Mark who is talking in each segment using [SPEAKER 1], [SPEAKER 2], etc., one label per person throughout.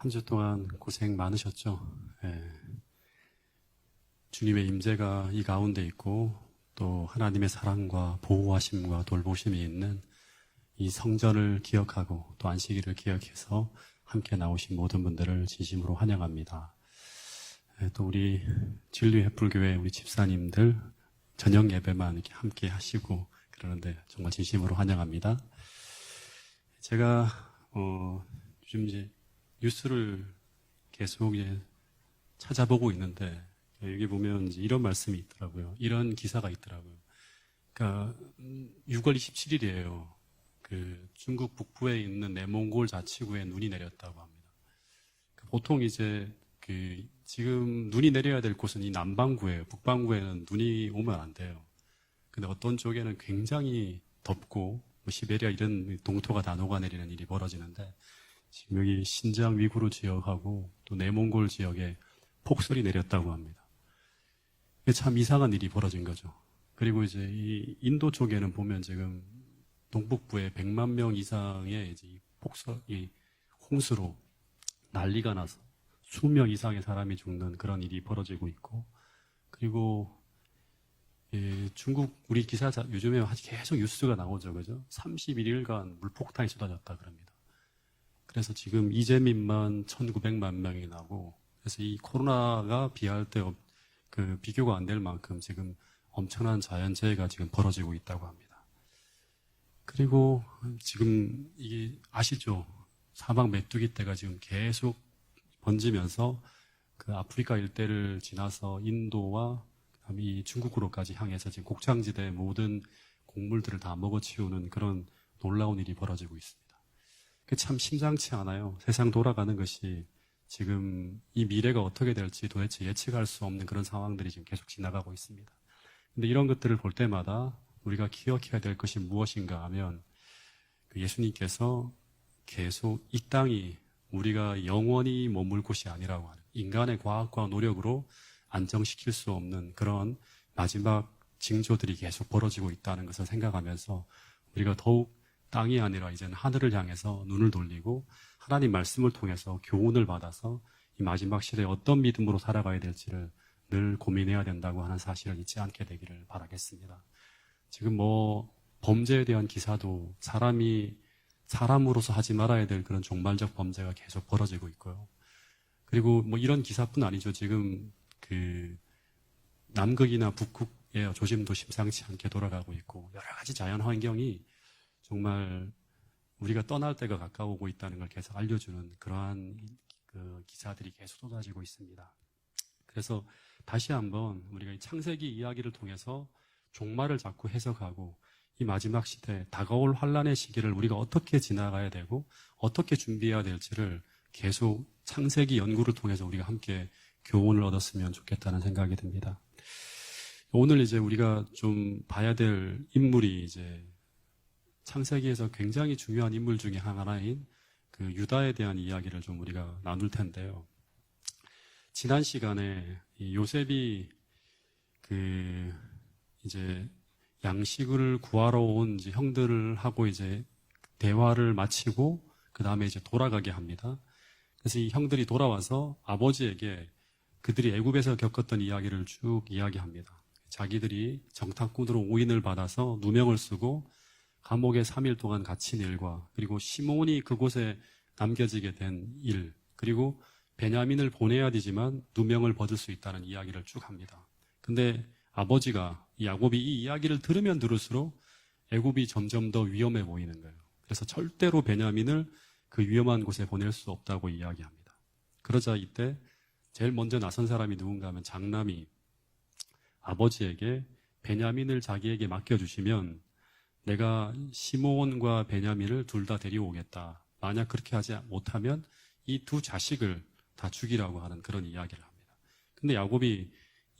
[SPEAKER 1] 한 주 동안 고생 많으셨죠? 예. 주님의 임재가 이 가운데 있고 또 하나님의 사랑과 보호하심과 돌보심이 있는 이 성전을 기억하고 또 안식일을 기억해서 함께 나오신 모든 분들을 진심으로 환영합니다. 예, 또 우리 진리횃불교회 우리 집사님들 저녁 예배만 이렇게 함께 하시고 그러는데 정말 진심으로 환영합니다. 제가 요즘 이제 뉴스를 계속 이제 찾아보고 있는데 여기 보면 이제 이런 말씀이 있더라고요. 이런 기사가 있더라고요. 그러니까 6월 27일이에요. 그 중국 북부에 있는 내몽골 자치구에 눈이 내렸다고 합니다. 보통 이제 그 지금 눈이 내려야 될 곳은 이 남반구예요. 북반구에는 눈이 오면 안 돼요. 근데 어떤 쪽에는 굉장히 덥고 뭐 시베리아 이런 동토가 다 녹아내리는 일이 벌어지는데 지금 여기 신장 위구르 지역하고 또 내몽골 지역에 폭설이 내렸다고 합니다. 이게 참 이상한 일이 벌어진 거죠. 그리고 이제 이 인도 쪽에는 보면 지금 동북부에 100만 명 이상의 이제 이 폭설, 이 홍수로 난리가 나서 수명 이상의 사람이 죽는 그런 일이 벌어지고 있고, 그리고 중국 우리 기사 요즘에 계속 뉴스가 나오죠, 그죠? 31일간 물폭탄이 쏟아졌다 그럽니다. 그래서 지금 이재민만 1,900만 명이 나고, 그래서 이 코로나가 비교가 안 될 만큼 지금 엄청난 자연재해가 지금 벌어지고 있다고 합니다. 그리고 지금 이게 아시죠? 사막 메뚜기떼가 지금 계속 번지면서 그 아프리카 일대를 지나서 인도와 그다음에 이 중국으로까지 향해서 지금 곡창지대 모든 곡물들을 다 먹어치우는 그런 놀라운 일이 벌어지고 있습니다. 참 심상치 않아요. 세상 돌아가는 것이 지금 이 미래가 어떻게 될지 도대체 예측할 수 없는 그런 상황들이 지금 계속 지나가고 있습니다. 근데 이런 것들을 볼 때마다 우리가 기억해야 될 것이 무엇인가 하면 예수님께서 계속 이 땅이 우리가 영원히 머물 곳이 아니라고 하는 인간의 과학과 노력으로 안정시킬 수 없는 그런 마지막 징조들이 계속 벌어지고 있다는 것을 생각하면서 우리가 더욱 땅이 아니라 이제는 하늘을 향해서 눈을 돌리고 하나님 말씀을 통해서 교훈을 받아서 이 마지막 시대에 어떤 믿음으로 살아가야 될지를 늘 고민해야 된다고 하는 사실을 잊지 않게 되기를 바라겠습니다. 지금 범죄에 대한 기사도 사람이 사람으로서 하지 말아야 될 그런 종말적 범죄가 계속 벌어지고 있고요. 그리고 이런 기사뿐 아니죠. 지금 남극이나 북극의 조짐도 심상치 않게 돌아가고 있고 여러 가지 자연 환경이 정말 우리가 떠날 때가 가까우고 있다는 걸 계속 알려주는 그러한 기사들이 계속 쏟아지고 있습니다. 그래서 다시 한번 우리가 이 창세기 이야기를 통해서 종말을 자꾸 해석하고 이 마지막 시대, 다가올 환란의 시기를 우리가 어떻게 지나가야 되고 어떻게 준비해야 될지를 계속 창세기 연구를 통해서 우리가 함께 교훈을 얻었으면 좋겠다는 생각이 듭니다. 오늘 이제 우리가 좀 봐야 될 인물이 이제 창세기에서 굉장히 중요한 인물 중에 하나인 그 유다에 대한 이야기를 좀 우리가 나눌 텐데요. 지난 시간에 이 요셉이 이제 양식을 구하러 온 이제 형들을 하고 이제 대화를 마치고 그 다음에 이제 돌아가게 합니다. 그래서 이 형들이 돌아와서 아버지에게 그들이 애굽에서 겪었던 이야기를 쭉 이야기합니다. 자기들이 정탐꾼으로 오인을 받아서 누명을 쓰고 감옥에 3일 동안 갇힌 일과 그리고 시몬이 그곳에 남겨지게 된 일, 그리고 베냐민을 보내야 되지만 누명을 벗을 수 있다는 이야기를 쭉 합니다. 근데 아버지가 야곱이 이 이야기를 들으면 들을수록 애굽이 점점 더 위험해 보이는 거예요. 그래서 절대로 베냐민을 그 위험한 곳에 보낼 수 없다고 이야기합니다. 그러자 이때 제일 먼저 나선 사람이 누군가 하면 장남이 아버지에게 베냐민을 자기에게 맡겨주시면 내가 시몬과 베냐민을 둘 다 데려오겠다. 만약 그렇게 하지 못하면 이 두 자식을 다 죽이라고 하는 그런 이야기를 합니다. 근데 야곱이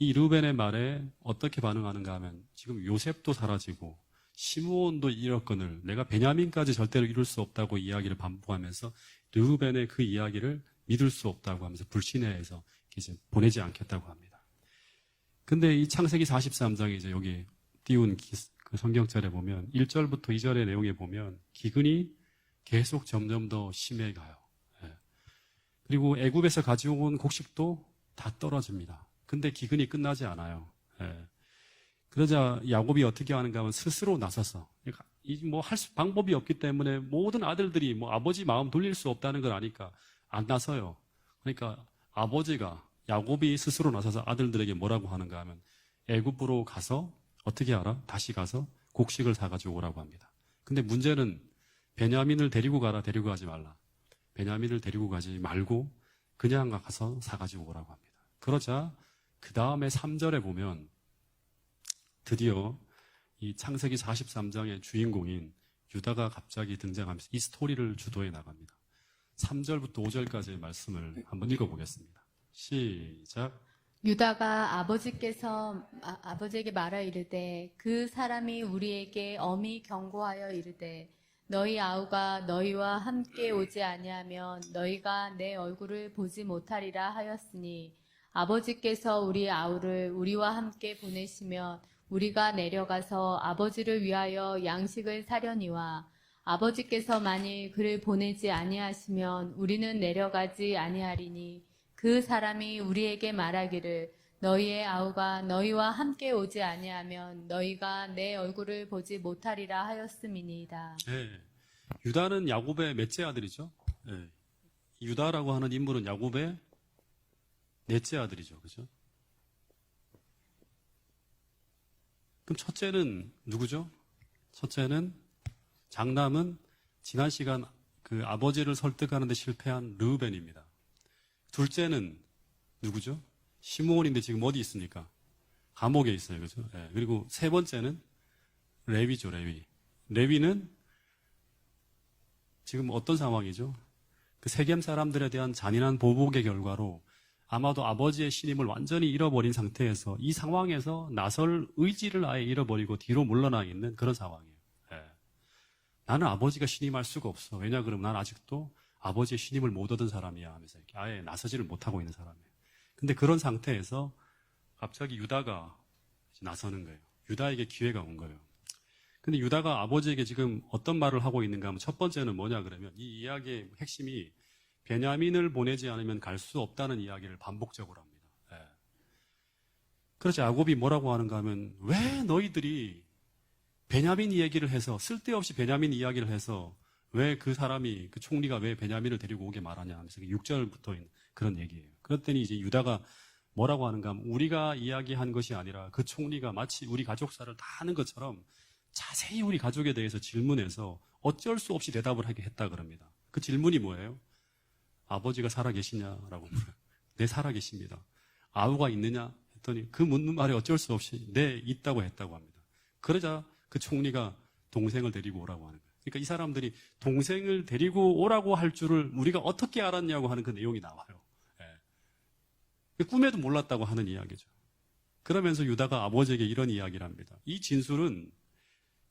[SPEAKER 1] 이 르우벤의 말에 어떻게 반응하는가 하면 지금 요셉도 사라지고 시므온도 잃었거늘 내가 베냐민까지 절대로 이룰 수 없다고 이야기를 반복하면서 르우벤의 그 이야기를 믿을 수 없다고 하면서 불신해서 이제 보내지 않겠다고 합니다. 근데 이 창세기 43장에 이제 여기 띄운 그 성경절에 보면 1절부터 2절의 내용에 보면 기근이 계속 점점 더 심해가요. 그리고 애굽에서 가져온 곡식도 다 떨어집니다. 근데 기근이 끝나지 않아요. 예. 그러자 야곱이 어떻게 하는가 하면 스스로 나서서, 그러니까 뭐 할 방법이 없기 때문에 모든 아들들이 뭐 아버지 마음 돌릴 수 없다는 걸 아니까 안 나서요. 그러니까 아버지가, 야곱이 스스로 나서서 아들들에게 뭐라고 하는가 하면 애굽으로 가서 어떻게 알아? 다시 가서 곡식을 사가지고 오라고 합니다. 근데 문제는 베냐민을 데리고 가라, 데리고 가지 말라. 베냐민을 데리고 가지 말고 그냥 가서 사가지고 오라고 합니다. 그러자 그 다음에 3절에 보면 드디어 이 창세기 43장의 주인공인 유다가 갑자기 등장하면서 이 스토리를 주도해 나갑니다. 3절부터 5절까지의 말씀을 한번 읽어보겠습니다. 시작.
[SPEAKER 2] 유다가 아버지에게 말하 이르되 그 사람이 우리에게 엄히 경고하여 이르되 너희 아우가 너희와 함께 오지 아니하면 너희가 내 얼굴을 보지 못하리라 하였으니 아버지께서 우리 아우를 우리와 함께 보내시면 우리가 내려가서 아버지를 위하여 양식을 사려니와 아버지께서 만일 그를 보내지 아니하시면 우리는 내려가지 아니하리니 그 사람이 우리에게 말하기를 너희의 아우가 너희와 함께 오지 아니하면 너희가 내 얼굴을 보지 못하리라 하였음이니이다.
[SPEAKER 1] 네. 유다는 야곱의 넷째 아들이죠. 네. 유다라고 하는 인물은 야곱의 넷째 아들이죠. 그죠? 그럼 첫째는 누구죠? 첫째는, 장남은 지난 시간 그 아버지를 설득하는데 실패한 르우벤입니다. 둘째는 누구죠? 시므온인데 지금 어디 있습니까? 감옥에 있어요. 그죠? 네. 그리고 세 번째는 레위죠, 레위. 레위는 지금 어떤 상황이죠? 그 세겜 사람들에 대한 잔인한 보복의 결과로 아마도 아버지의 신임을 완전히 잃어버린 상태에서 이 상황에서 나설 의지를 아예 잃어버리고 뒤로 물러나 있는 그런 상황이에요. 예. 나는 아버지가 신임할 수가 없어. 왜냐 그러면 난 아직도 아버지의 신임을 못 얻은 사람이야 하면서 이렇게 아예 나서지를 못하고 있는 사람이에요. 근데 그런 상태에서 갑자기 유다가 나서는 거예요. 유다에게 기회가 온 거예요. 근데 유다가 아버지에게 지금 어떤 말을 하고 있는가 하면 첫 번째는 뭐냐 그러면 이 이야기의 핵심이 베냐민을 보내지 않으면 갈 수 없다는 이야기를 반복적으로 합니다. 예. 그래서 야곱이 뭐라고 하는가 하면 왜 너희들이 베냐민 이야기를 해서 쓸데없이 베냐민 이야기를 해서 왜 그 사람이 그 총리가 왜 베냐민을 데리고 오게 말하냐 하면서 6절부터 그런 얘기예요. 그랬더니 이제 유다가 뭐라고 하는가 하면 우리가 이야기한 것이 아니라 그 총리가 마치 우리 가족사를 다 아는 것처럼 자세히 우리 가족에 대해서 질문해서 어쩔 수 없이 대답을 하게 했다 그럽니다. 그 질문이 뭐예요? 아버지가 살아계시냐라고 물어요. 네, 살아계십니다. 아우가 있느냐 했더니 그 묻는 말에 어쩔 수 없이 네, 있다고 했다고 합니다. 그러자 그 총리가 동생을 데리고 오라고 하는 거예요. 그러니까 이 사람들이 동생을 데리고 오라고 할 줄을 우리가 어떻게 알았냐고 하는 그 내용이 나와요. 예. 꿈에도 몰랐다고 하는 이야기죠. 그러면서 유다가 아버지에게 이런 이야기를 합니다. 이 진술은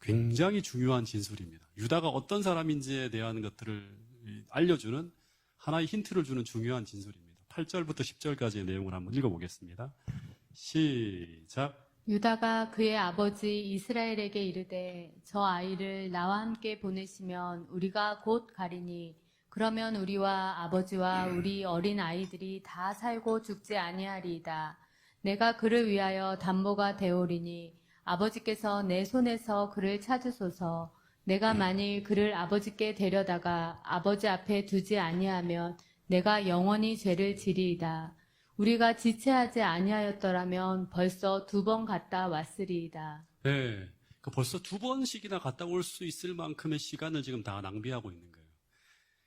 [SPEAKER 1] 굉장히 중요한 진술입니다. 유다가 어떤 사람인지에 대한 것들을 알려주는 하나의 힌트를 주는 중요한 진술입니다. 8절부터 10절까지의 내용을 한번 읽어보겠습니다. 시작.
[SPEAKER 2] 유다가 그의 아버지 이스라엘에게 이르되 저 아이를 나와 함께 보내시면 우리가 곧 가리니 그러면 우리와 아버지와 우리 어린 아이들이 다 살고 죽지 아니하리이다. 내가 그를 위하여 담보가 되오리니 아버지께서 내 손에서 그를 찾으소서. 내가 만일 그를 아버지께 데려다가 아버지 앞에 두지 아니하면 내가 영원히 죄를 지리이다. 우리가 지체하지 아니하였더라면 벌써 2번 갔다 왔으리이다.
[SPEAKER 1] 네, 벌써 2번씩이나 갔다 올 수 있을 만큼의 시간을 지금 다 낭비하고 있는 거예요.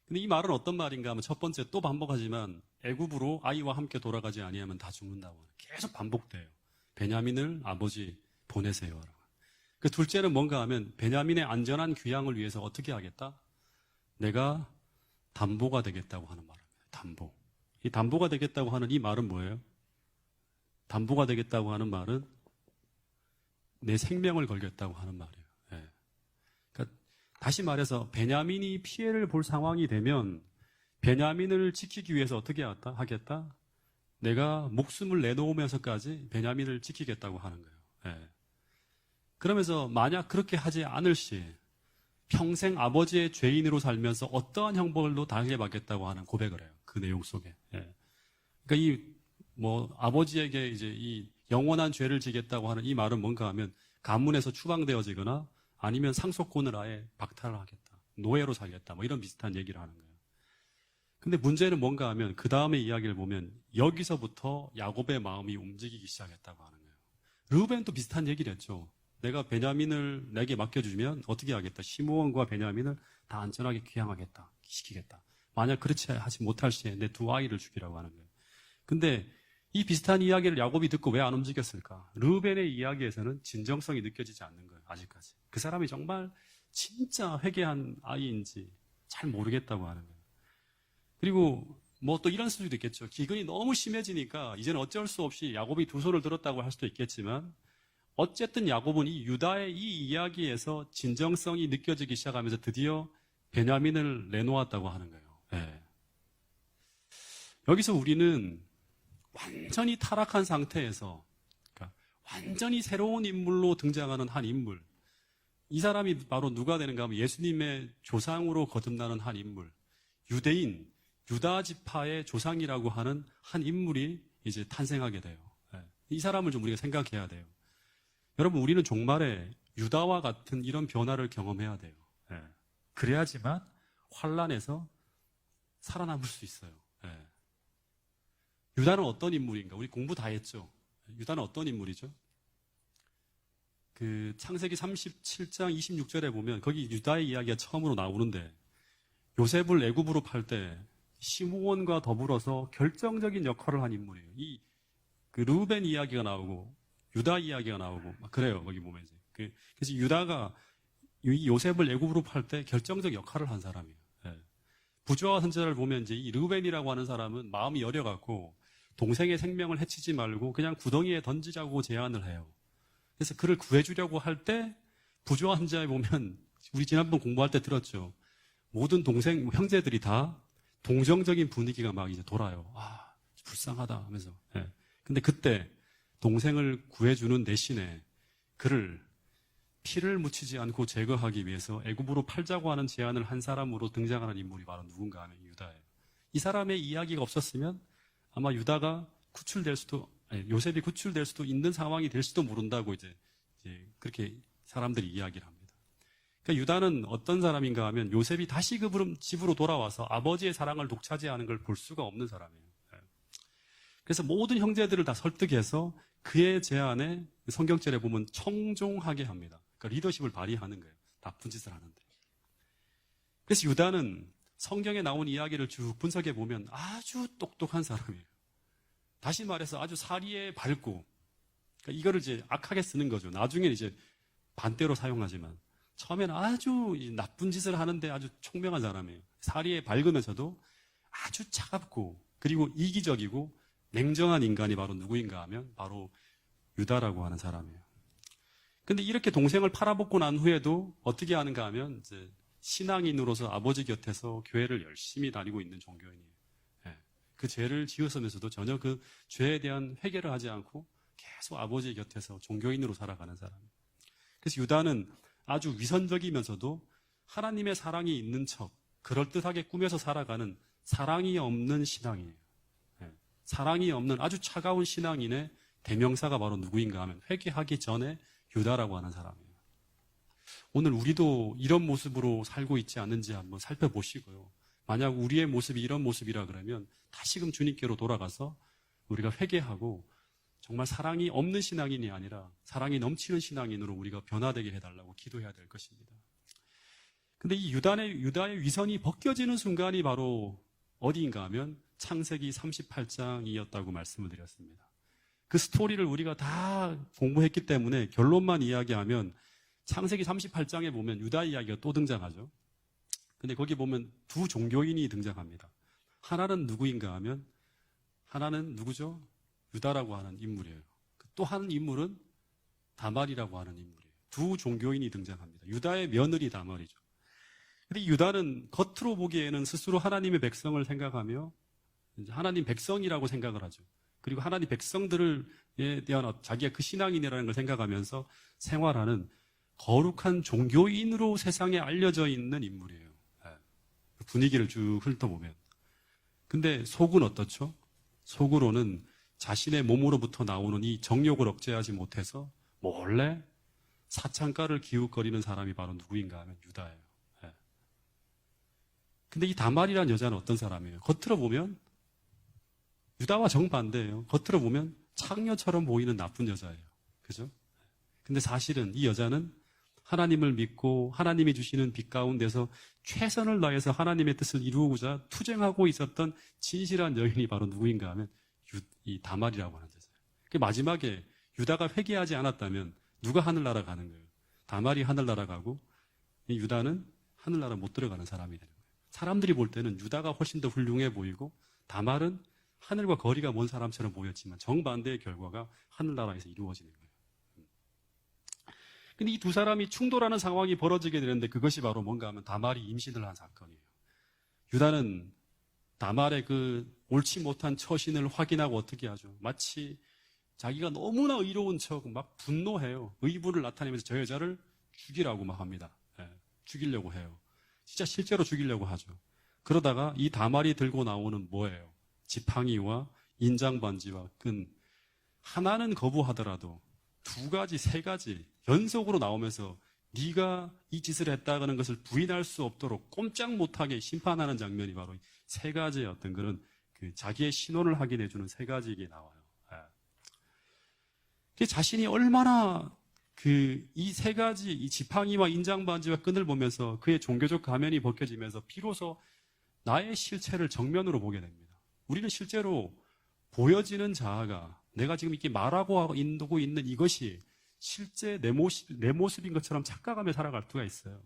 [SPEAKER 1] 근데 이 말은 어떤 말인가 하면 첫 번째 또 반복하지만 애굽으로 아이와 함께 돌아가지 아니하면 다 죽는다고 계속 반복돼요. 베냐민을 아버지 보내세요. 그 둘째는 뭔가 하면 베냐민의 안전한 귀향을 위해서 어떻게 하겠다? 내가 담보가 되겠다고 하는 말입니다. 담보. 이 담보가 되겠다고 하는 이 말은 뭐예요? 담보가 되겠다고 하는 말은 내 생명을 걸겠다고 하는 말이에요. 예. 그러니까 다시 말해서 베냐민이 피해를 볼 상황이 되면 베냐민을 지키기 위해서 어떻게 하겠다? 내가 목숨을 내놓으면서까지 베냐민을 지키겠다고 하는 거예요. 예. 그러면서 만약 그렇게 하지 않을 시 평생 아버지의 죄인으로 살면서 어떠한 형벌도 당해받겠다고 하는 고백을 해요. 그 내용 속에. 예. 그러니까 아버지에게 이제 이 영원한 죄를 지겠다고 하는 이 말은 뭔가 하면 가문에서 추방되어지거나 아니면 상속권을 아예 박탈을 하겠다. 노예로 살겠다. 뭐 이런 비슷한 얘기를 하는 거예요. 근데 문제는 뭔가 하면 그 다음의 이야기를 보면 여기서부터 야곱의 마음이 움직이기 시작했다고 하는 거예요. 르우벤도 비슷한 얘기를 했죠. 내가 베냐민을 내게 맡겨주면 어떻게 하겠다. 시므온과 베냐민을 다 안전하게 귀향하겠다. 시키겠다. 만약 그렇지 하지 못할 시에 내 두 아이를 죽이라고 하는 거예요. 근데 이 비슷한 이야기를 야곱이 듣고 왜 안 움직였을까? 르우벤의 이야기에서는 진정성이 느껴지지 않는 거예요. 아직까지. 그 사람이 정말 진짜 회개한 아이인지 잘 모르겠다고 하는 거예요. 그리고 뭐 또 이런 수도 있겠죠. 기근이 너무 심해지니까 이제는 어쩔 수 없이 야곱이 두 손을 들었다고 할 수도 있겠지만 어쨌든 야곱은 이 유다의 이 이야기에서 진정성이 느껴지기 시작하면서 드디어 베냐민을 내놓았다고 하는 거예요. 네. 여기서 우리는 완전히 타락한 상태에서 그러니까 완전히 새로운 인물로 등장하는 한 인물, 이 사람이 바로 누가 되는가 하면 예수님의 조상으로 거듭나는 한 인물, 유대인, 유다 지파의 조상이라고 하는 한 인물이 이제 탄생하게 돼요. 이 사람을 좀 우리가 생각해야 돼요. 여러분, 우리는 종말에 유다와 같은 이런 변화를 경험해야 돼요. 그래야지만 환란에서 살아남을 수 있어요. 유다는 어떤 인물인가? 우리 공부 다 했죠. 유다는 어떤 인물이죠? 그 창세기 37장 26절에 보면 거기 유다의 이야기가 처음으로 나오는데 요셉을 애굽으로 팔 때 시므온과 더불어서 결정적인 역할을 한 인물이에요. 그 르우벤 이야기가 나오고 유다 이야기가 나오고 막 그래요. 거기 보면 이제 그래서 유다가 이 요셉을 애굽으로 팔 때 결정적 역할을 한 사람이에요. 부조와 선지자를 보면 이제 이 르우벤이라고 하는 사람은 마음이 여려갖고 동생의 생명을 해치지 말고 그냥 구덩이에 던지자고 제안을 해요. 그래서 그를 구해주려고 할 때 부조와 선지자에 보면 우리 지난번 공부할 때 들었죠. 모든 형제들이 다 동정적인 분위기가 막 이제 돌아요. 아, 불쌍하다 하면서. 근데 그때 동생을 구해주는 대신에 그를 피를 묻히지 않고 제거하기 위해서 애굽으로 팔자고 하는 제안을 한 사람으로 등장하는 인물이 바로 누군가 하면 유다예요. 이 사람의 이야기가 없었으면 아마 유다가 요셉이 구출될 수도 있는 상황이 될 수도 모른다고 이제 그렇게 사람들이 이야기를 합니다. 그러니까 유다는 어떤 사람인가 하면 요셉이 다시 그 집으로 돌아와서 아버지의 사랑을 독차지하는 걸 볼 수가 없는 사람이에요. 그래서 모든 형제들을 다 설득해서 그의 제안에 성경절에 보면 청종하게 합니다. 그러니까 리더십을 발휘하는 거예요. 나쁜 짓을 하는데. 그래서 유다는 성경에 나온 이야기를 쭉 분석해 보면 아주 똑똑한 사람이에요. 다시 말해서 아주 사리에 밝고, 그러니까 이거를 이제 악하게 쓰는 거죠. 나중에는 이제 반대로 사용하지만 처음에는 아주 나쁜 짓을 하는데 아주 총명한 사람이에요. 사리에 밝으면서도 아주 차갑고 그리고 이기적이고 냉정한 인간이 바로 누구인가 하면 바로 유다라고 하는 사람이에요. 근데 이렇게 동생을 팔아먹고 난 후에도 어떻게 하는가 하면 이제 신앙인으로서 아버지 곁에서 교회를 열심히 다니고 있는 종교인이에요. 그 죄를 지었으면서도 전혀 그 죄에 대한 회개를 하지 않고 계속 아버지 곁에서 종교인으로 살아가는 사람이에요. 그래서 유다는 아주 위선적이면서도 하나님의 사랑이 있는 척 그럴듯하게 꾸며서 살아가는 사랑이 없는 신앙이에요. 사랑이 없는 아주 차가운 신앙인의 대명사가 바로 누구인가 하면 회개하기 전에 유다라고 하는 사람이에요. 오늘 우리도 이런 모습으로 살고 있지 않는지 한번 살펴보시고요. 만약 우리의 모습이 이런 모습이라 그러면 다시금 주님께로 돌아가서 우리가 회개하고 정말 사랑이 없는 신앙인이 아니라 사랑이 넘치는 신앙인으로 우리가 변화되게 해달라고 기도해야 될 것입니다. 근데 이 유다의 위선이 벗겨지는 순간이 바로 어디인가 하면 창세기 38장이었다고 말씀을 드렸습니다. 그 스토리를 우리가 다 공부했기 때문에 결론만 이야기하면 창세기 38장에 보면 유다 이야기가 또 등장하죠. 근데 거기 보면 두 종교인이 등장합니다. 하나는 누구인가 하면 하나는 누구죠? 유다라고 하는 인물이에요. 또 한 인물은 다말이라고 하는 인물이에요. 두 종교인이 등장합니다. 유다의 며느리 다말이죠. 근데 유다는 겉으로 보기에는 스스로 하나님의 백성을 생각하며 이제 하나님 백성이라고 생각을 하죠. 그리고 하나님 백성들에 대한 자기가 그 신앙인이라는 걸 생각하면서 생활하는 거룩한 종교인으로 세상에 알려져 있는 인물이에요. 예. 분위기를 쭉 훑어보면. 근데 속은 어떻죠? 속으로는 자신의 몸으로부터 나오는 이 정욕을 억제하지 못해서 몰래 사창가를 기웃거리는 사람이 바로 누구인가 하면 유다예요. 예. 근데 이 다말이라는 여자는 어떤 사람이에요? 겉으로 보면 유다와 정반대예요. 겉으로 보면 창녀처럼 보이는 나쁜 여자예요. 그죠? 근데 사실은 이 여자는 하나님을 믿고 하나님이 주시는 빛 가운데서 최선을 다해서 하나님의 뜻을 이루고자 투쟁하고 있었던 진실한 여인이 바로 누구인가 하면 이 다말이라고 하는 여자예요. 마지막에 유다가 회개하지 않았다면 누가 하늘나라 가는 거예요? 다말이 하늘나라 가고 이 유다는 하늘나라 못 들어가는 사람이 되는 거예요. 사람들이 볼 때는 유다가 훨씬 더 훌륭해 보이고 다말은 하늘과 거리가 먼 사람처럼 보였지만 정반대의 결과가 하늘나라에서 이루어지는 거예요. 근데 이 두 사람이 충돌하는 상황이 벌어지게 되는데 그것이 바로 뭔가 하면 다말이 임신을 한 사건이에요. 유다는 다말의 그 옳지 못한 처신을 확인하고 어떻게 하죠? 마치 자기가 너무나 의로운 척 막 분노해요. 의부를 나타내면서 저 여자를 죽이라고 막 합니다. 예, 죽이려고 해요. 진짜 실제로 죽이려고 하죠. 그러다가 이 다말이 들고 나오는 뭐예요? 지팡이와 인장반지와 끈. 하나는 거부하더라도 두 가지, 세 가지 연속으로 나오면서 네가 이 짓을 했다는 것을 부인할 수 없도록 꼼짝 못하게 심판하는 장면이 바로 세 가지의 어떤 그런 자기의 신원을 확인해주는 세 가지가 나와요. 예. 자신이 얼마나 이 세 가지, 이 지팡이와 인장반지와 끈을 보면서 그의 종교적 가면이 벗겨지면서 비로소 나의 실체를 정면으로 보게 됩니다. 우리는 실제로 보여지는 자아가 내가 지금 이렇게 말하고 있는 이것이 실제 내 모습인 것처럼 착각하며 살아갈 때가 있어요.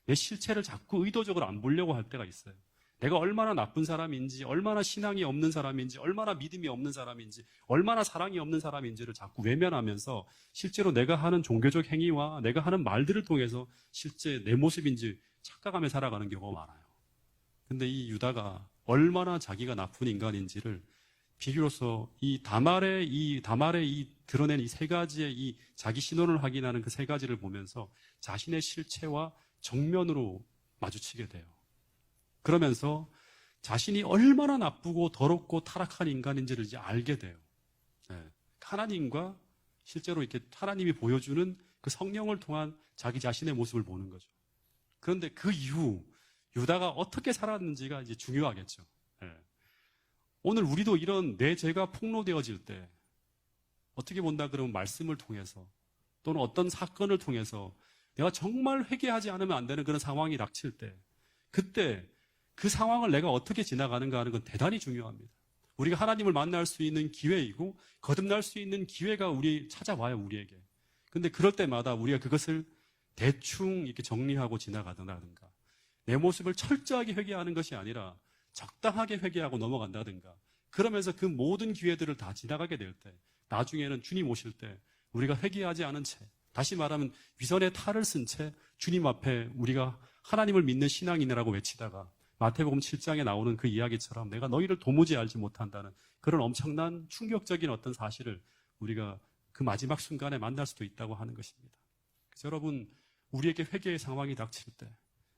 [SPEAKER 1] 내 실체를 자꾸 의도적으로 안 보려고 할 때가 있어요. 내가 얼마나 나쁜 사람인지, 얼마나 신앙이 없는 사람인지, 얼마나 믿음이 없는 사람인지, 얼마나 사랑이 없는 사람인지를 자꾸 외면하면서 실제로 내가 하는 종교적 행위와 내가 하는 말들을 통해서 실제 내 모습인지 착각하며 살아가는 경우가 많아요. 근데 이 유다가 얼마나 자기가 나쁜 인간인지를 비교로서 이 다말의 드러낸 이 세 가지의 이 자기 신원을 확인하는 그 세 가지를 보면서 자신의 실체와 정면으로 마주치게 돼요. 그러면서 자신이 얼마나 나쁘고 더럽고 타락한 인간인지를 이제 알게 돼요. 네. 하나님과 실제로 이렇게 하나님이 보여주는 그 성령을 통한 자기 자신의 모습을 보는 거죠. 그런데 그 이후 유다가 어떻게 살았는지가 이제 중요하겠죠. 네. 오늘 우리도 이런 내 죄가 폭로되어질 때 어떻게 본다 그러면 말씀을 통해서 또는 어떤 사건을 통해서 내가 정말 회개하지 않으면 안 되는 그런 상황이 닥칠 때 그때 그 상황을 내가 어떻게 지나가는가 하는 건 대단히 중요합니다. 우리가 하나님을 만날 수 있는 기회이고 거듭날 수 있는 기회가 찾아와요, 우리에게. 근데 그럴 때마다 우리가 그것을 대충 이렇게 정리하고 지나가든가 내 모습을 철저하게 회개하는 것이 아니라 적당하게 회개하고 넘어간다든가 그러면서 그 모든 기회들을 다 지나가게 될 때 나중에는 주님 오실 때 우리가 회개하지 않은 채 다시 말하면 위선의 탈을 쓴 채 주님 앞에 우리가 하나님을 믿는 신앙인이라고 외치다가 마태복음 7장에 나오는 그 이야기처럼 내가 너희를 도무지 알지 못한다는 그런 엄청난 충격적인 어떤 사실을 우리가 그 마지막 순간에 만날 수도 있다고 하는 것입니다. 그래서 여러분 우리에게 회개의 상황이 닥칠 때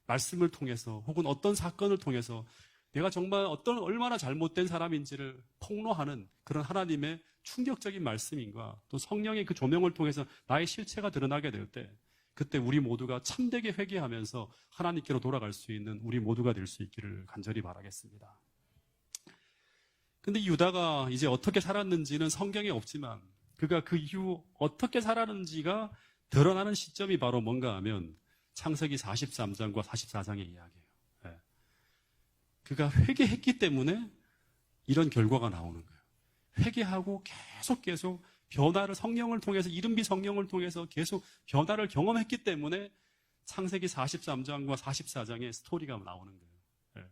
[SPEAKER 1] 말씀을 통해서 혹은 어떤 사건을 통해서 내가 정말 얼마나 잘못된 사람인지를 폭로하는 그런 하나님의 충격적인 말씀인가 또 성령의 그 조명을 통해서 나의 실체가 드러나게 될 때 그때 우리 모두가 참되게 회개하면서 하나님께로 돌아갈 수 있는 우리 모두가 될 수 있기를 간절히 바라겠습니다. 근데 유다가 이제 어떻게 살았는지는 성경에 없지만 그가 그 이후 어떻게 살았는지가 드러나는 시점이 바로 뭔가 하면 창세기 43장과 44장의 이야기예요. 네. 그가 회개했기 때문에 이런 결과가 나오는 거예요. 회개하고 계속 변화를 성령을 통해서 이른비 성령을 통해서 계속 변화를 경험했기 때문에 창세기 43장과 44장의 스토리가 나오는 거예요. 네.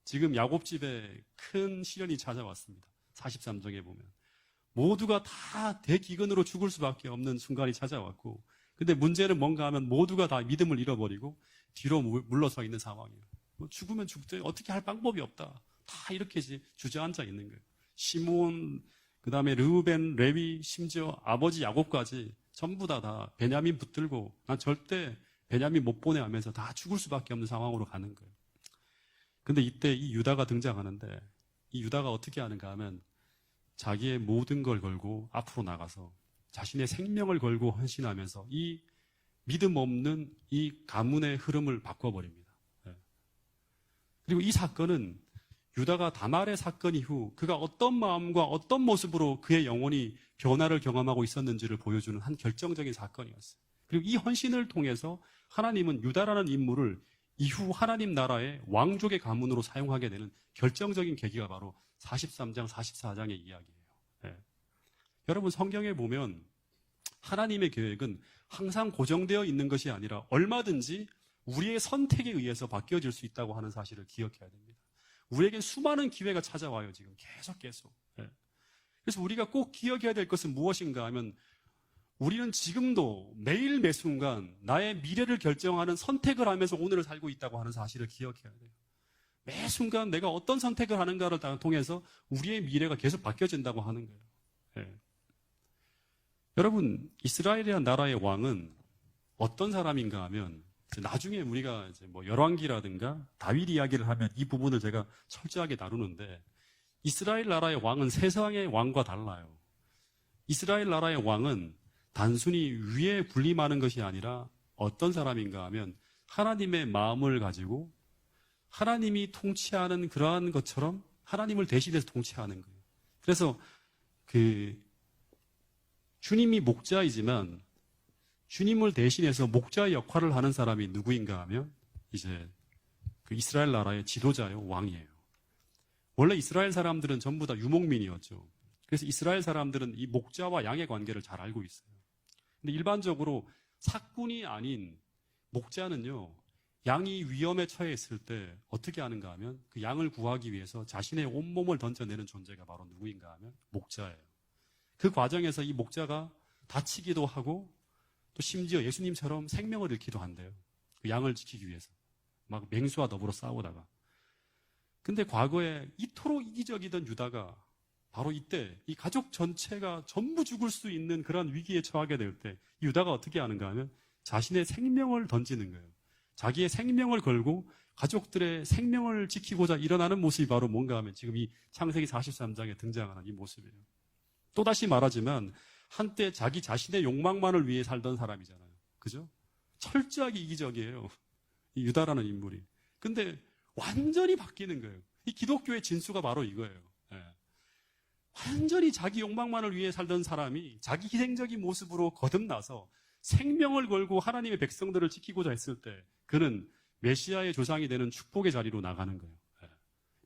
[SPEAKER 1] 지금 야곱 집에 큰 시련이 찾아왔습니다. 43장에 보면 모두가 다 대기근으로 죽을 수밖에 없는 순간이 찾아왔고 근데 문제는 뭔가 하면 모두가 다 믿음을 잃어버리고 뒤로 물러서 있는 상황이에요. 죽으면 죽되 어떻게 할 방법이 없다. 다 이렇게 주저앉아 있는 거예요. 시므온, 그 다음에 르우벤, 레위, 심지어 아버지 야곱까지 전부 다 베냐민 붙들고 난 절대 베냐민 못 보내 하면서 다 죽을 수밖에 없는 상황으로 가는 거예요. 근데 이때 이 유다가 등장하는데 이 유다가 어떻게 하는가 하면 자기의 모든 걸 걸고 앞으로 나가서 자신의 생명을 걸고 헌신하면서 이 믿음 없는 이 가문의 흐름을 바꿔버립니다. 예. 그리고 이 사건은 유다가 다말의 사건 이후 그가 어떤 마음과 어떤 모습으로 그의 영혼이 변화를 경험하고 있었는지를 보여주는 한 결정적인 사건이었어요. 그리고 이 헌신을 통해서 하나님은 유다라는 인물을 이후 하나님 나라의 왕족의 가문으로 사용하게 되는 결정적인 계기가 바로 43장, 44장의 이야기예요. 예. 여러분 성경에 보면 하나님의 계획은 항상 고정되어 있는 것이 아니라 얼마든지 우리의 선택에 의해서 바뀌어질 수 있다고 하는 사실을 기억해야 됩니다. 우리에겐 수많은 기회가 찾아와요. 지금 계속. 예. 그래서 우리가 꼭 기억해야 될 것은 무엇인가 하면 우리는 지금도 매일 매 순간 나의 미래를 결정하는 선택을 하면서 오늘을 살고 있다고 하는 사실을 기억해야 돼요. 매 순간 내가 어떤 선택을 하는가를 통해서 우리의 미래가 계속 바뀌어진다고 하는 거예요. 예. 여러분, 이스라엘이라는 나라의 왕은 어떤 사람인가 하면 나중에 우리가 이제 뭐 열왕기라든가 다윗 이야기를 하면 이 부분을 제가 철저하게 다루는데 이스라엘 나라의 왕은 세상의 왕과 달라요. 이스라엘 나라의 왕은 단순히 위에 군림하는 것이 아니라 어떤 사람인가 하면 하나님의 마음을 가지고 하나님이 통치하는 그러한 것처럼 하나님을 대신해서 통치하는 거예요. 그래서 주님이 목자이지만 주님을 대신해서 목자의 역할을 하는 사람이 누구인가 하면 이제 그 이스라엘 나라의 지도자요, 왕이에요. 원래 이스라엘 사람들은 전부 다 유목민이었죠. 그래서 이스라엘 사람들은 이 목자와 양의 관계를 잘 알고 있어요. 근데 일반적으로 사꾼이 아닌 목자는요, 양이 위험에 처해 있을 때 어떻게 하는가 하면 그 양을 구하기 위해서 자신의 온몸을 던져내는 존재가 바로 누구인가 하면 목자예요. 그 과정에서 이 목자가 다치기도 하고 또 심지어 예수님처럼 생명을 잃기도 한대요. 그 양을 지키기 위해서. 막 맹수와 더불어 싸우다가. 근데 과거에 이토록 이기적이던 유다가 바로 이때 이 가족 전체가 전부 죽을 수 있는 그런 위기에 처하게 될 때 유다가 어떻게 하는가 하면 자신의 생명을 던지는 거예요. 자기의 생명을 걸고 가족들의 생명을 지키고자 일어나는 모습이 바로 뭔가 하면 지금 이 창세기 43장에 등장하는 이 모습이에요. 또다시 말하지만 한때 자기 자신의 욕망만을 위해 살던 사람이잖아요. 그죠? 철저하게 이기적이에요. 이 유다라는 인물이. 근데 완전히 바뀌는 거예요. 이 기독교의 진수가 바로 이거예요. 예. 완전히 자기 욕망만을 위해 살던 사람이 자기 희생적인 모습으로 거듭나서 생명을 걸고 하나님의 백성들을 지키고자 했을 때 그는 메시아의 조상이 되는 축복의 자리로 나가는 거예요. 예.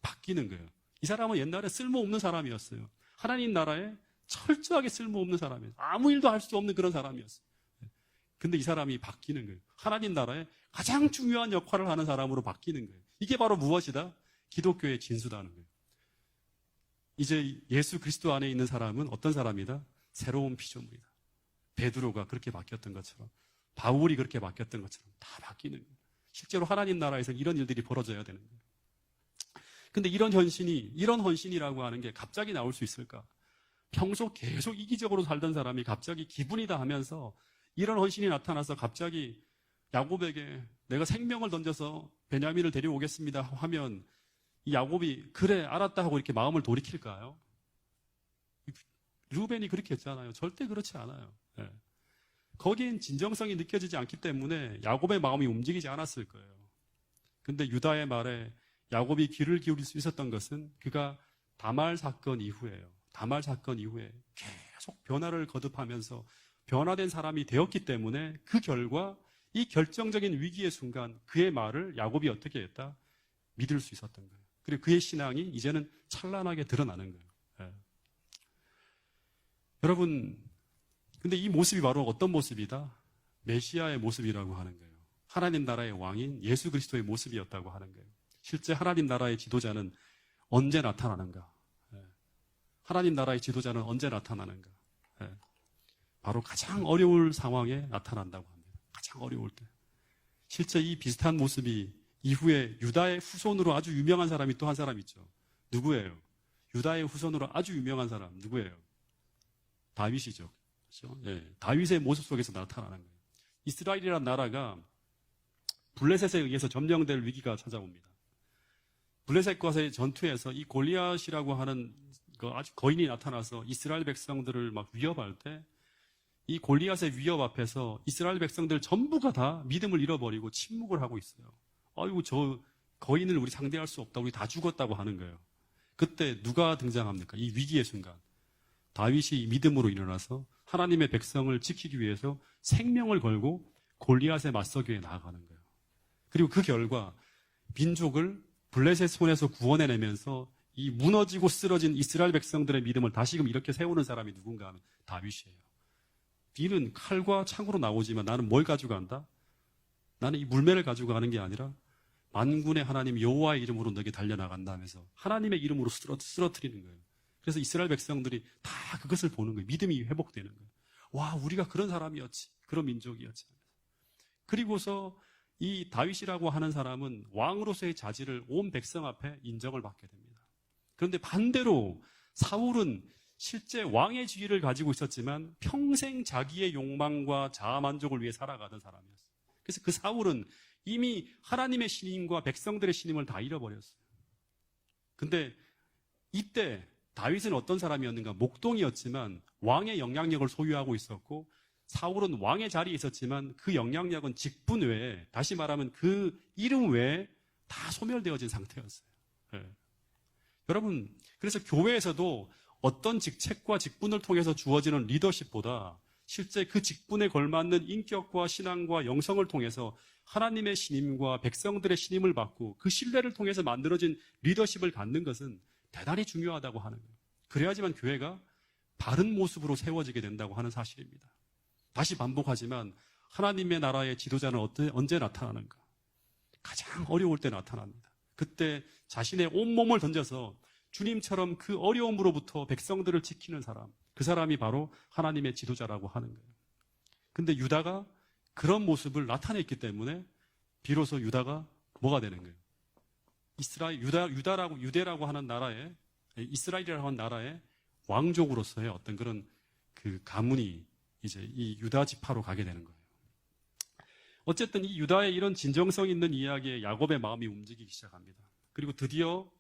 [SPEAKER 1] 바뀌는 거예요. 이 사람은 옛날에 쓸모없는 사람이었어요. 하나님 나라에 철저하게 쓸모없는 사람이에요. 아무 일도 할 수 없는 그런 사람이었어요. 근데 이 사람이 바뀌는 거예요. 하나님 나라에 가장 중요한 역할을 하는 사람으로 바뀌는 거예요. 이게 바로 무엇이다? 기독교의 진수다는 거예요. 이제 예수 그리스도 안에 있는 사람은 어떤 사람이다? 새로운 피조물이다. 베드로가 그렇게 바뀌었던 것처럼, 바울이 그렇게 바뀌었던 것처럼 다 바뀌는 거예요. 실제로 하나님 나라에서 이런 일들이 벌어져야 되는 거예요. 근데 이런 헌신이라고 하는 게 갑자기 나올 수 있을까? 평소 계속 이기적으로 살던 사람이 갑자기 기분이다 하면서 이런 헌신이 나타나서 갑자기 야곱에게 내가 생명을 던져서 베냐민을 데려오겠습니다 하면 이 야곱이 그래 알았다 하고 이렇게 마음을 돌이킬까요? 르우벤이 그렇게 했잖아요. 절대 그렇지 않아요. 예. 거기엔 진정성이 느껴지지 않기 때문에 야곱의 마음이 움직이지 않았을 거예요. 근데 유다의 말에 야곱이 귀를 기울일 수 있었던 것은 그가 다말 사건 이후에요. 다말 사건 이후에 계속 변화를 거듭하면서 변화된 사람이 되었기 때문에 그 결과 이 결정적인 위기의 순간 그의 말을 야곱이 어떻게 했다? 믿을 수 있었던 거예요. 그리고 그의 신앙이 이제는 찬란하게 드러나는 거예요. 예. 여러분, 근데 이 모습이 바로 어떤 모습이다? 메시아의 모습이라고 하는 거예요. 하나님 나라의 왕인 예수 그리스도의 모습이었다고 하는 거예요. 실제 하나님 나라의 지도자는 언제 나타나는가? 하나님 나라의 지도자는 언제 나타나는가? 예. 바로 가장 어려울 상황에 나타난다고 합니다. 가장 어려울 때. 실제 이 비슷한 모습이 이후에 유다의 후손으로 아주 유명한 사람이 또 한 사람 있죠. 누구예요? 유다의 후손으로 아주 유명한 사람 누구예요? 다윗이죠. 그렇죠? 예, 다윗의 모습 속에서 나타나는 거예요. 이스라엘이라는 나라가 블레셋에 의해서 점령될 위기가 찾아옵니다. 블레셋과의 전투에서 이 골리앗이라고 하는 그 아주 거인이 나타나서 이스라엘 백성들을 막 위협할 때 이 골리앗의 위협 앞에서 이스라엘 백성들 전부가 다 믿음을 잃어버리고 침묵을 하고 있어요. 아이고 저 거인을 우리 상대할 수 없다. 우리 다 죽었다고 하는 거예요. 그때 누가 등장합니까? 이 위기의 순간. 다윗이 믿음으로 일어나서 하나님의 백성을 지키기 위해서 생명을 걸고 골리앗에 맞서기 위해 나아가는 거예요. 그리고 그 결과 민족을 블레셋 손에서 구원해내면서 이 무너지고 쓰러진 이스라엘 백성들의 믿음을 다시금 이렇게 세우는 사람이 누군가 하면 다윗이에요. 니는 칼과 창으로 나오지만 나는 뭘 가지고 간다? 나는 이 물매를 가지고 가는 게 아니라 만군의 하나님 여호와의 이름으로 너에게 달려나간다 하면서 하나님의 이름으로 쓰러뜨리는 거예요. 그래서 이스라엘 백성들이 다 그것을 보는 거예요. 믿음이 회복되는 거예요. 와, 우리가 그런 사람이었지. 그런 민족이었지. 그리고서 이 다윗이라고 하는 사람은 왕으로서의 자질을 온 백성 앞에 인정을 받게 됩니다. 그런데 반대로 사울은 실제 왕의 지위를 가지고 있었지만 평생 자기의 욕망과 자아만족을 위해 살아가던 사람이었어요. 그래서 그 사울은 이미 하나님의 신임과 백성들의 신임을 다 잃어버렸어요. 근데 이때 다윗은 어떤 사람이었는가? 목동이었지만 왕의 영향력을 소유하고 있었고 사울은 왕의 자리에 있었지만 그 영향력은 직분 외에, 다시 말하면 그 이름 외에 다 소멸되어진 상태였어요. 네. 여러분, 그래서 교회에서도 어떤 직책과 직분을 통해서 주어지는 리더십보다 실제 그 직분에 걸맞는 인격과 신앙과 영성을 통해서 하나님의 신임과 백성들의 신임을 받고 그 신뢰를 통해서 만들어진 리더십을 갖는 것은 대단히 중요하다고 하는 거예요. 그래야지만 교회가 바른 모습으로 세워지게 된다고 하는 사실입니다. 다시 반복하지만 하나님의 나라의 지도자는 언제 나타나는가? 가장 어려울 때 나타납니다. 그때 자신의 온몸을 던져서 주님처럼 그 어려움으로부터 백성들을 지키는 사람, 그 사람이 바로 하나님의 지도자라고 하는 거예요. 근데 유다가 그런 모습을 나타냈기 때문에 비로소 유다가 뭐가 되는 거예요? 유대라고 하는 나라에, 이스라엘이라고 하는 나라의 왕족으로서의 어떤 그런 그 가문이 이제 이 유다 지파로 가게 되는 거예요. 어쨌든 이 유다의 이런 진정성 있는 이야기에 야곱의 마음이 움직이기 시작합니다. 그리고 드디어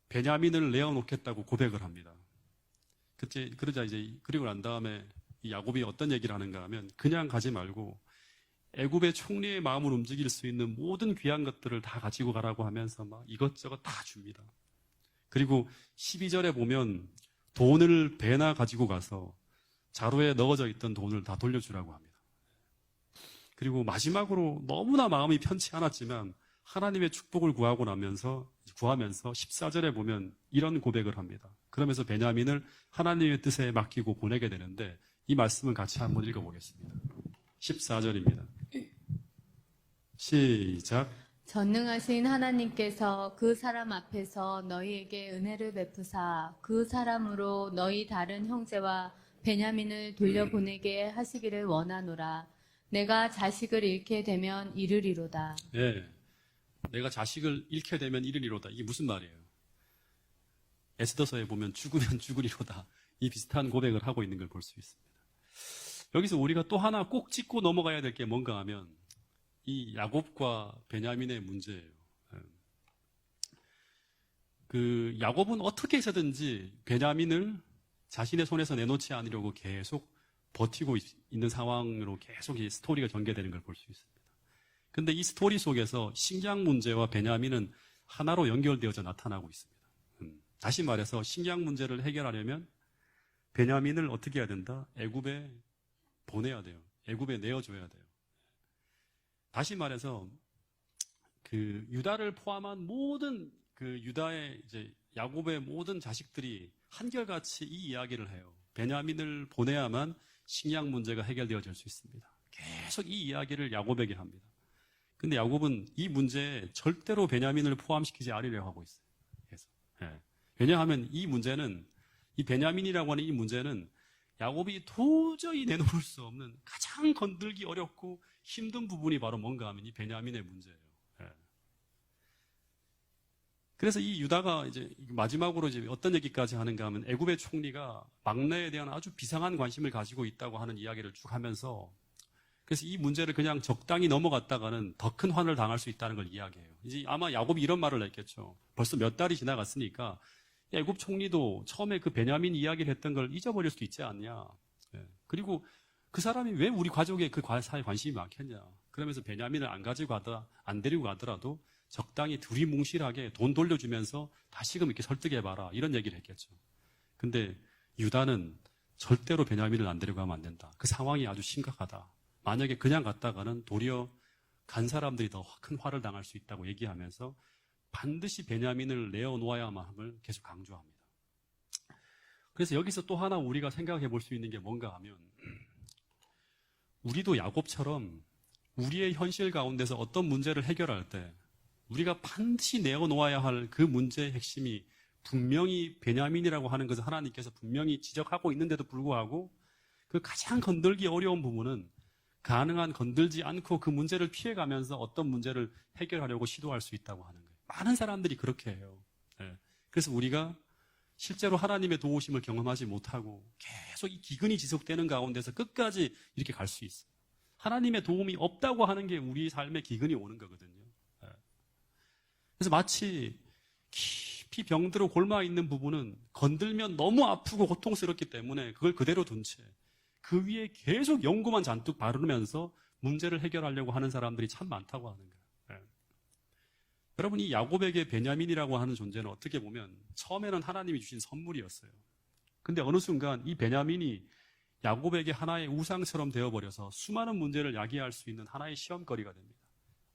[SPEAKER 1] 베냐민을 내어놓겠다고 고백을 합니다. 그러자 이제 그리고 난 다음에 이 야곱이 어떤 얘기를 하는가 하면 그냥 가지 말고 애굽의 총리의 마음을 움직일 수 있는 모든 귀한 것들을 다 가지고 가라고 하면서 막 이것저것 다 줍니다. 그리고 12절에 보면 돈을 배나 가지고 가서 자루에 넣어져 있던 돈을 다 돌려주라고 합니다. 그리고 마지막으로 너무나 마음이 편치 않았지만 하나님의 축복을 구하면서 14절에 보면 이런 고백을 합니다. 그러면서 베냐민을 하나님의 뜻에 맡기고 보내게 되는데 이 말씀을 같이 한번 읽어보겠습니다. 14절입니다. 시작.
[SPEAKER 2] 전능하신 하나님께서 그 사람 앞에서 너희에게 은혜를 베푸사 그 사람으로 너희 다른 형제와 베냐민을 돌려보내게 하시기를 원하노라. 내가 자식을 잃게 되면 이르리로다.
[SPEAKER 1] 네, 내가 자식을 잃게 되면 이르리로다. 이게 무슨 말이에요? 에스더서에 보면 죽으면 죽으리로다. 이 비슷한 고백을 하고 있는 걸 볼 수 있습니다. 여기서 우리가 또 하나 꼭 짚고 넘어가야 될 게 뭔가 하면 이 야곱과 베냐민의 문제예요. 그 야곱은 어떻게 해서든지 베냐민을 자신의 손에서 내놓지 않으려고 계속 버티고 있는 상황으로 계속 이 스토리가 전개되는 걸 볼 수 있습니다. 근데 이 스토리 속에서 식량 문제와 베냐민은 하나로 연결되어져 나타나고 있습니다. 다시 말해서 식량 문제를 해결하려면 베냐민을 어떻게 해야 된다? 애굽에 보내야 돼요. 애굽에 내어줘야 돼요. 다시 말해서 그 유다를 포함한 모든 그 유다의 이제 야곱의 모든 자식들이 한결같이 이 이야기를 해요. 베냐민을 보내야만 식량 문제가 해결되어질 수 있습니다. 계속 이 이야기를 야곱에게 합니다. 근데 야곱은 이 문제에 절대로 베냐민을 포함시키지 않으려고 하고 있어요. 그래서, 왜냐하면 이 문제는, 이 베냐민이라고 하는 이 문제는 야곱이 도저히 내놓을 수 없는 가장 건들기 어렵고 힘든 부분이 바로 뭔가 하면 이 베냐민의 문제예요. 그래서 이 유다가 이제 마지막으로 이제 어떤 얘기까지 하는가 하면 애굽의 총리가 막내에 대한 아주 비상한 관심을 가지고 있다고 하는 이야기를 쭉 하면서 그래서 이 문제를 그냥 적당히 넘어갔다가는 더 큰 환을 당할 수 있다는 걸 이야기해요. 이제 아마 야곱이 이런 말을 했겠죠. 벌써 몇 달이 지나갔으니까 애굽 총리도 처음에 그 베냐민 이야기를 했던 걸 잊어버릴 수도 있지 않냐. 예. 그리고 그 사람이 왜 우리 가족에 그 사에 관심이 많겠냐. 그러면서 베냐민을 안 데리고 가더라도 적당히 둘이 뭉실하게 돈 돌려주면서 다시금 이렇게 설득해봐라. 이런 얘기를 했겠죠. 근데 유다는 절대로 베냐민을 안 데리고 가면 안 된다. 그 상황이 아주 심각하다. 만약에 그냥 갔다가는 도리어 간 사람들이 더 큰 화를 당할 수 있다고 얘기하면서 반드시 베냐민을 내어놓아야만 함을 계속 강조합니다. 그래서 여기서 또 하나 우리가 생각해 볼 수 있는 게 뭔가 하면 우리도 야곱처럼 우리의 현실 가운데서 어떤 문제를 해결할 때 우리가 반드시 내어놓아야 할 그 문제의 핵심이 분명히 베냐민이라고 하는 것을 하나님께서 분명히 지적하고 있는데도 불구하고 그 가장 건들기 어려운 부분은 가능한 건들지 않고 그 문제를 피해가면서 어떤 문제를 해결하려고 시도할 수 있다고 하는 거예요. 많은 사람들이 그렇게 해요. 예. 그래서 우리가 실제로 하나님의 도우심을 경험하지 못하고 계속 이 기근이 지속되는 가운데서 끝까지 이렇게 갈 수 있어요. 하나님의 도움이 없다고 하는 게 우리 삶의 기근이 오는 거거든요. 예. 그래서 마치 깊이 병들어 골마 있는 부분은 건들면 너무 아프고 고통스럽기 때문에 그걸 그대로 둔 채 그 위에 계속 연고만 잔뜩 바르면서 문제를 해결하려고 하는 사람들이 참 많다고 하는 거예요. 예. 여러분, 이 야곱에게 베냐민이라고 하는 존재는 어떻게 보면 처음에는 하나님이 주신 선물이었어요. 근데 어느 순간 이 베냐민이 야곱에게 하나의 우상처럼 되어버려서 수많은 문제를 야기할 수 있는 하나의 시험거리가 됩니다.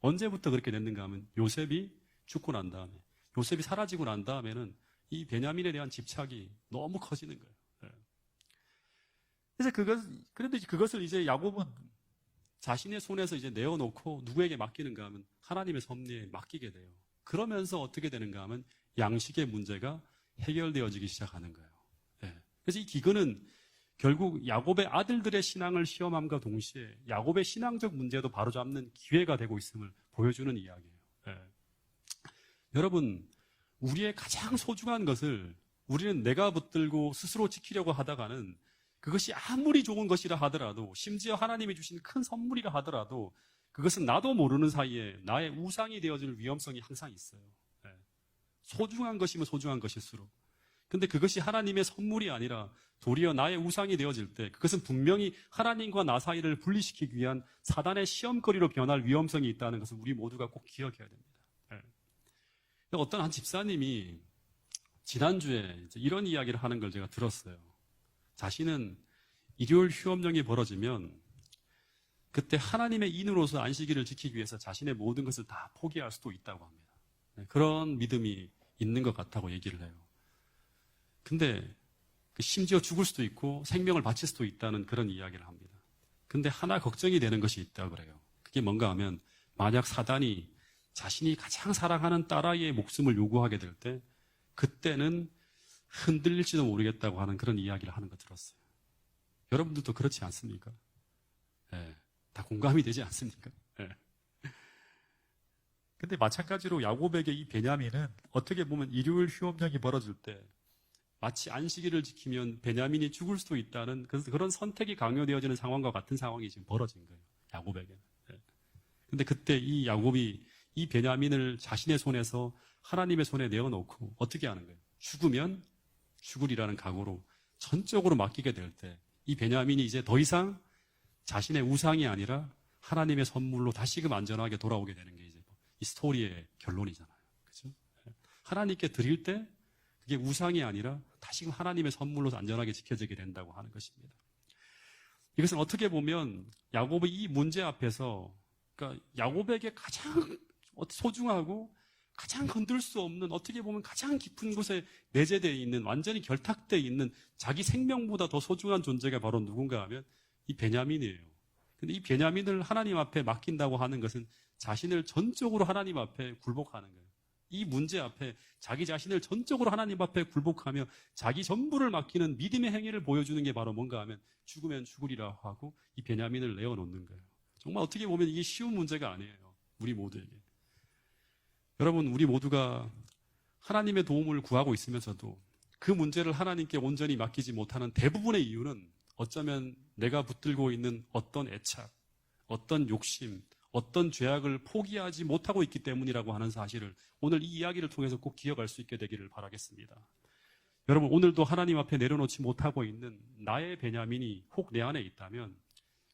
[SPEAKER 1] 언제부터 그렇게 됐는가 하면 요셉이 죽고 난 다음에, 요셉이 사라지고 난 다음에는 이 베냐민에 대한 집착이 너무 커지는 거예요. 예. 그래서 그런데 그것을 이제 야곱은 자신의 손에서 이제 내어놓고 누구에게 맡기는가 하면 하나님의 섭리에 맡기게 돼요. 그러면서 어떻게 되는가 하면 양식의 문제가 해결되어지기 시작하는 거예요. 예. 그래서 이 기근은 결국 야곱의 아들들의 신앙을 시험함과 동시에 야곱의 신앙적 문제도 바로잡는 기회가 되고 있음을 보여주는 이야기예요. 예. 여러분, 우리의 가장 소중한 것을 우리는 내가 붙들고 스스로 지키려고 하다가는 그것이 아무리 좋은 것이라 하더라도 심지어 하나님이 주신 큰 선물이라 하더라도 그것은 나도 모르는 사이에 나의 우상이 되어질 위험성이 항상 있어요. 예. 소중한 것이면 소중한 것일수록. 근데 그것이 하나님의 선물이 아니라 도리어 나의 우상이 되어질 때 그것은 분명히 하나님과 나 사이를 분리시키기 위한 사단의 시험거리로 변할 위험성이 있다는 것을 우리 모두가 꼭 기억해야 됩니다. 예. 어떤 한 집사님이 지난주에 이런 이야기를 하는 걸 제가 들었어요. 자신은 일요일 휴업령이 벌어지면 그때 하나님의 인으로서 안식일을 지키기 위해서 자신의 모든 것을 다 포기할 수도 있다고 합니다. 그런 믿음이 있는 것 같다고 얘기를 해요. 근데 심지어 죽을 수도 있고 생명을 바칠 수도 있다는 그런 이야기를 합니다. 근데 하나 걱정이 되는 것이 있다고 그래요. 그게 뭔가 하면 만약 사단이 자신이 가장 사랑하는 딸아이의 목숨을 요구하게 될 때 그때는 흔들릴지도 모르겠다고 하는 그런 이야기를 하는 거 들었어요. 여러분들도 그렇지 않습니까? 예, 다 공감이 되지 않습니까? 예. 근데 마찬가지로 야곱에게 이 베냐민은 어떻게 보면 일요일 휴업령이 벌어질 때 마치 안식일을 지키면 베냐민이 죽을 수도 있다는 그런 선택이 강요되어지는 상황과 같은 상황이 지금 벌어진 거예요. 야곱에게는. 예. 근데 그때 이 야곱이 이 베냐민을 자신의 손에서 하나님의 손에 내어놓고 어떻게 하는 거예요? 죽으면 죽으리라는 각오로 전적으로 맡기게 될 때 이 베냐민이 이제 더 이상 자신의 우상이 아니라 하나님의 선물로 다시금 안전하게 돌아오게 되는 게 이제 이 스토리의 결론이잖아요. 그렇죠? 하나님께 드릴 때 그게 우상이 아니라 다시금 하나님의 선물로 안전하게 지켜지게 된다고 하는 것입니다. 이것은 어떻게 보면 야곱의 이 문제 앞에서 그러니까 야곱에게 가장 소중하고 가장 건들 수 없는 어떻게 보면 가장 깊은 곳에 내재되어 있는 완전히 결탁되어 있는 자기 생명보다 더 소중한 존재가 바로 누군가 하면 이 베냐민이에요. 근데 이 베냐민을 하나님 앞에 맡긴다고 하는 것은 자신을 전적으로 하나님 앞에 굴복하는 거예요. 이 문제 앞에 자기 자신을 전적으로 하나님 앞에 굴복하며 자기 전부를 맡기는 믿음의 행위를 보여주는 게 바로 뭔가 하면 죽으면 죽으리라 하고 이 베냐민을 내어놓는 거예요. 정말 어떻게 보면 이게 쉬운 문제가 아니에요. 우리 모두에게. 여러분, 우리 모두가 하나님의 도움을 구하고 있으면서도 그 문제를 하나님께 온전히 맡기지 못하는 대부분의 이유는 어쩌면 내가 붙들고 있는 어떤 애착, 어떤 욕심, 어떤 죄악을 포기하지 못하고 있기 때문이라고 하는 사실을 오늘 이 이야기를 통해서 꼭 기억할 수 있게 되기를 바라겠습니다. 여러분, 오늘도 하나님 앞에 내려놓지 못하고 있는 나의 베냐민이 혹 내 안에 있다면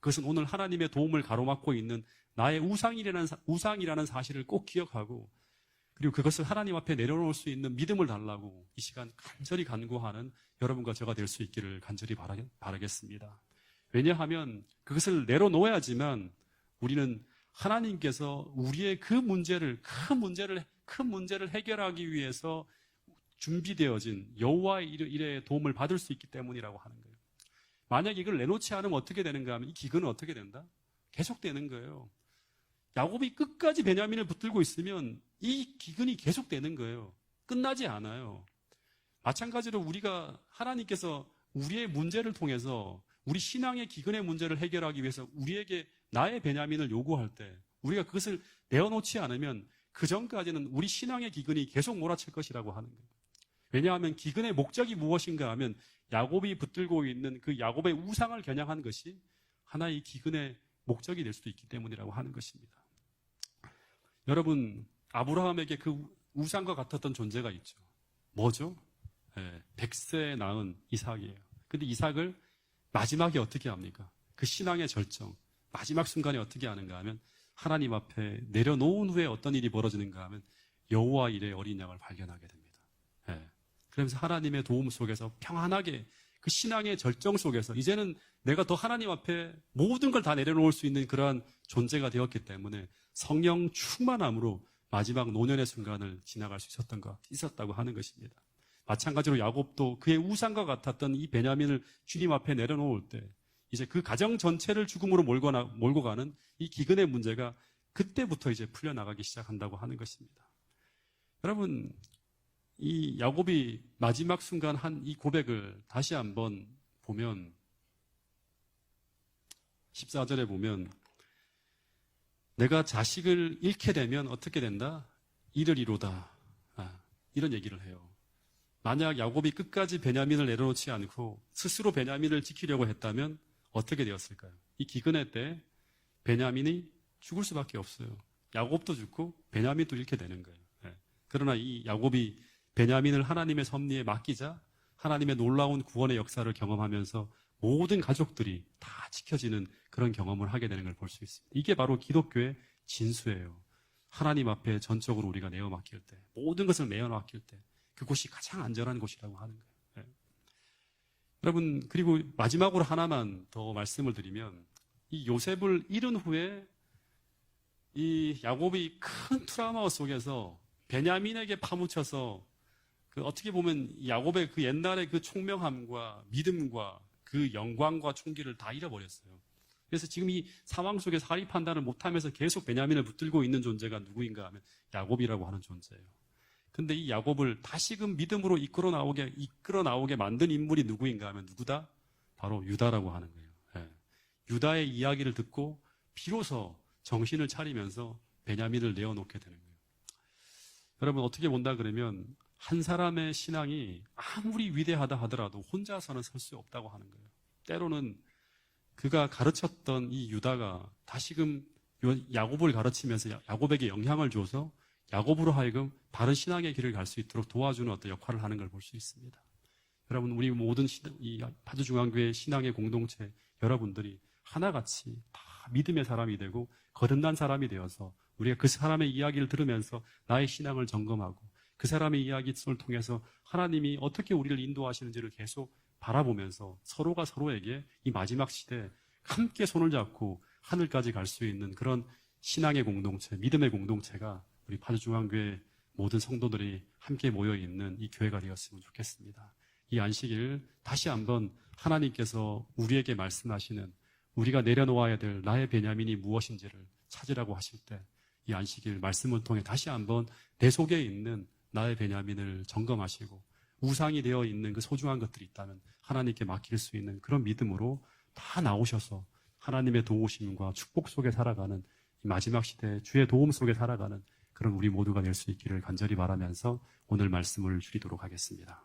[SPEAKER 1] 그것은 오늘 하나님의 도움을 가로막고 있는 나의 우상이라는 사실을 꼭 기억하고, 그리고 그것을 하나님 앞에 내려놓을 수 있는 믿음을 달라고 이 시간 간절히 간구하는 여러분과 제가 될 수 있기를 간절히 바라겠습니다. 왜냐하면 그것을 내려놓아야지만 우리는 하나님께서 우리의 큰 문제를 해결하기 위해서 준비되어진 여호와의 일에 도움을 받을 수 있기 때문이라고 하는 거예요. 만약 이걸 내놓지 않으면 어떻게 되는가 하면 이 기근은 어떻게 된다? 계속되는 거예요. 야곱이 끝까지 베냐민을 붙들고 있으면 이 기근이 계속되는 거예요. 끝나지 않아요. 마찬가지로 우리가 하나님께서 우리의 문제를 통해서 우리 신앙의 기근의 문제를 해결하기 위해서 우리에게 나의 베냐민을 요구할 때 우리가 그것을 내어놓지 않으면 그 전까지는 우리 신앙의 기근이 계속 몰아칠 것이라고 하는 거예요. 왜냐하면 기근의 목적이 무엇인가 하면 야곱이 붙들고 있는 그 야곱의 우상을 겨냥한 것이 하나의 기근의 목적이 될 수도 있기 때문이라고 하는 것입니다. 여러분, 아브라함에게 그 우상과 같았던 존재가 있죠. 뭐죠? 100세에 낳은 이삭이에요. 근데 이삭을 마지막에 어떻게 합니까? 그 신앙의 절정, 마지막 순간에 어떻게 하는가 하면 하나님 앞에 내려놓은 후에 어떤 일이 벌어지는가 하면 여호와 일의 어린 양을 발견하게 됩니다. 그러면서 하나님의 도움 속에서 평안하게 그 신앙의 절정 속에서 이제는 내가 더 하나님 앞에 모든 걸 다 내려놓을 수 있는 그러한 존재가 되었기 때문에 성령 충만함으로 마지막 노년의 순간을 지나갈 수 있었다고 하는 것입니다. 마찬가지로 야곱도 그의 우상과 같았던 이 베냐민을 주님 앞에 내려놓을 때 이제 그 가정 전체를 죽음으로 몰고 가는 이 기근의 문제가 그때부터 이제 풀려나가기 시작한다고 하는 것입니다. 여러분, 이 야곱이 마지막 순간 한 이 고백을 다시 한번 보면 14절에 보면 내가 자식을 잃게 되면 어떻게 된다? 이르리로다. 이런 얘기를 해요. 만약 야곱이 끝까지 베냐민을 내려놓지 않고 스스로 베냐민을 지키려고 했다면 어떻게 되었을까요? 이 기근의 때 베냐민이 죽을 수밖에 없어요. 야곱도 죽고 베냐민도 잃게 되는 거예요. 그러나 이 야곱이 베냐민을 하나님의 섭리에 맡기자 하나님의 놀라운 구원의 역사를 경험하면서 모든 가족들이 다 지켜지는 그런 경험을 하게 되는 걸 볼 수 있습니다. 이게 바로 기독교의 진수예요. 하나님 앞에 전적으로 우리가 내어 맡길 때, 모든 것을 내어 맡길 때 그곳이 가장 안전한 곳이라고 하는 거예요. 여러분, 그리고 마지막으로 하나만 더 말씀을 드리면 이 요셉을 잃은 후에 이 야곱이 큰 트라우마 속에서 베냐민에게 파묻혀서 그 어떻게 보면 야곱의 그 옛날의 그 총명함과 믿음과 그 영광과 총기를 다 잃어버렸어요. 그래서 지금 이 상황 속에 사리 판단을 못하면서 계속 베냐민을 붙들고 있는 존재가 누구인가 하면 야곱이라고 하는 존재예요. 근데 이 야곱을 다시금 믿음으로 이끌어 나오게 만든 인물이 누구인가 하면 누구다? 바로 유다라고 하는 거예요. 유다의 이야기를 듣고 비로소 정신을 차리면서 베냐민을 내어놓게 되는 거예요. 여러분, 어떻게 본다 그러면 한 사람의 신앙이 아무리 위대하다 하더라도 혼자서는 설 수 없다고 하는 거예요. 때로는 그가 가르쳤던 이 유다가 다시금 야곱을 가르치면서 야곱에게 영향을 줘서 야곱으로 하여금 바른 신앙의 길을 갈 수 있도록 도와주는 어떤 역할을 하는 걸 볼 수 있습니다. 여러분, 우리 모든 이 파주중앙교회 신앙의 공동체 여러분들이 하나같이 다 믿음의 사람이 되고 거듭난 사람이 되어서 우리가 그 사람의 이야기를 들으면서 나의 신앙을 점검하고 그 사람의 이야기를 통해서 하나님이 어떻게 우리를 인도하시는지를 계속 바라보면서 서로가 서로에게 이 마지막 시대에 함께 손을 잡고 하늘까지 갈 수 있는 그런 신앙의 공동체, 믿음의 공동체가 우리 파주중앙교회 모든 성도들이 함께 모여있는 이 교회가 되었으면 좋겠습니다. 이 안식일 다시 한번 하나님께서 우리에게 말씀하시는 우리가 내려놓아야 될 나의 베냐민이 무엇인지를 찾으라고 하실 때 이 안식일 말씀을 통해 다시 한번 내 속에 있는 나의 베냐민을 점검하시고 우상이 되어 있는 그 소중한 것들이 있다면 하나님께 맡길 수 있는 그런 믿음으로 다 나오셔서 하나님의 도우심과 축복 속에 살아가는 이 마지막 시대에 주의 도움 속에 살아가는 그런 우리 모두가 될 수 있기를 간절히 바라면서 오늘 말씀을 줄이도록 하겠습니다.